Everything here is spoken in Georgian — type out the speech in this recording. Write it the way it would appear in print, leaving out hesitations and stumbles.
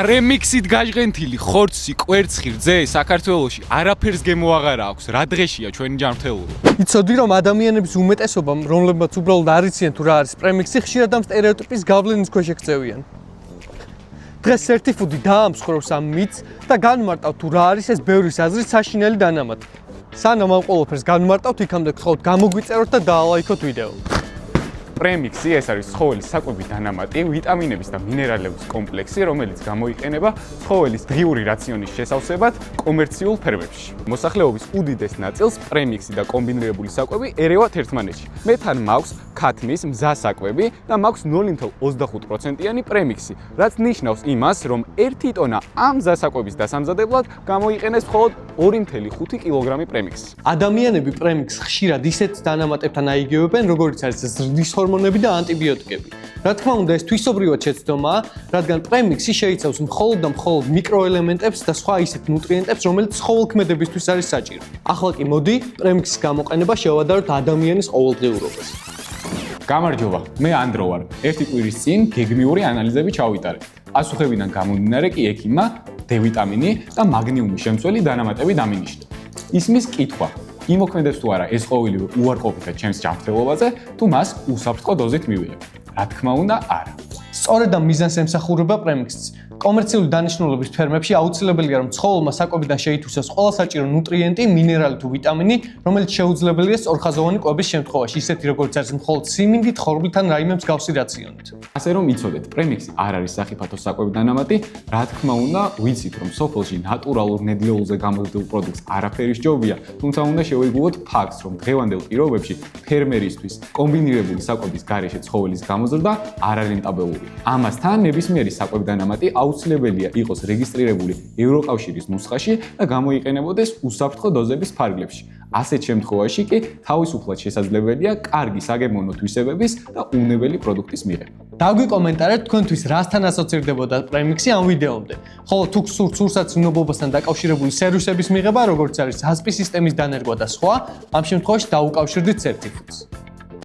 პრემიქსით გაჟღენთილი ხორცი, კვერცხი, რძე საქართველოში არაფერს გემოაღარა აქვს. რა დღეშია ჩვენი ჯანმრთელობა? იცოდი რომ ადამიანების უმეტესობამ, რომლებმაც უბრალოდ არ იციან თუ რა არის პრემიქსი, ხშირად ამ სტერეოტიპის გავლენის ქვეშ ექცევიან. დღეს ერთი ფუდი დაამსხვრევს ამ მითს და განმარტავთ თუ რა არის ეს ბევრის აზრით საშინელი დანამატი. სანამ ამ ყველაფერს განმარტავთ, იქამდე გთხოვთ გამოგვიწეროთ და დაალაიქოთ ვიდეო. პრემიქსი ეს არის ცხოველის საკვები დანამატი, ვიტამინების და მინერალების კომპლექსი, რომელიც გამოიყენება ცხოველის დღიური რაციონის შესავსებად კომერციულ ფერმებში. მოსახლეობის უდიდეს ნაწილს პრემიქსი და კომბინირებული საკვები ერევათ ერთმანეთში. მე თან მაქვს ქათმის მზა საკვები და მაქვს 0.25%-იანი პრემიქსი, რაც ნიშნავს იმას, რომ 1 ტონა ამ მზა საკვების დასამზადებლად გამოიყენეს მხოლოდ 2.5 კილოგრამი პრემიქსი. ადამიანები პრემიქსს ხშირად ისეთ დანამატებთან აიგივებენ, როგორც არის ზრდის ჰორმონები და ანტიბიოტიკები. რა თქმა უნდა, ეს თვისობრივად შეცდომაა, რადგან პრემიქსი შეიცავს მხოლოდ და მხოლოდ მიკროელემენტებს და სხვა ისეთ ნუტრიენტებს, რომელიც ცხოველქმედებისთვის არის საჭირო. ახლა კი მოდი, პრემიქსის გამოყენება შევადაროთ ადამიანის ყოველდღიურობას. გამარჯობა, მე ანდრო ვარ. ერთი კვირის წინ გეგმიური ანალიზები ჩავიტარე. პასუხებიდან გამომდინარე კი ექიმმა D ვიტამინი და მაგნიუმის შემცველი დანამატები დამინიშნა. ისმის კითხვა: იმოქმედებს თუ არა ეს ყოველი უარყოფითად ჩემს ჯანმრთელობაზე, თუ მას უსაფრთხო დოზით მივიღებ? რა თქმა უნდა, არა. სწორედ ამ მიზანს ემსახურება პრემიქსი. კომერციული დანიშნულების ფერმებში აუცილებელია, რომ ცხოველმა საკვებიდან შეითვისოს ყველა საჭირო ნუტრიენტი, მინერალი თუ ვიტამინი, რომელიც შეუძლებელია სწორხაზოვანი კვების შემთხვევაში, ისეთი როგორც არის მხოლოდ სიმინდით, ხორბლით ან რაიმე მსგავსი რაციონით. ასე რომ იცოდეთ, პრემიქსი არ არის სახიფათო საკვები დანამატი, რა თქმა უნდა, ვიცით, რომ სოფელში ნატურალურ ნედლეულზე გამოდეულ პროდუქტს არაფერი სჯობია, თუმცა უნდა შევეიგულოთ ფაქტს, რომ დღევანდელ პირობებში ფერმერისთვის კომბინირებული საკვების გარეშე ცხოველის გამოზრდა არ არის რენტაბელური. ამასთან, ნებისმიერი საკვები დანამატი აუცილებელია იყოს რეგისტრირებული ევროკავშირის ნუსხაში და გამოიყენებოდეს უსაფრთხო დოზების ფარგლებში. ასეთ შემთხვევაში კი თავისუფლად შესაძლებელია კარგი საგემოვნო თვისებების და უნებელი პროდუქტის მიღება. დაგვიკომენტარეთ თქვენთვის რასთან ასოცირდებოდა პრემიქსი ამ ვიდეომდე. ხოლო თუ გსურთ სურსათმრთნობასთან დაკავშირებული სერვისების მიღება, როგორც არის ASP სისტემის დანერგვა და სხვა, ამ შემთხვევაში დაუკავშირდით სერტიფიკატს.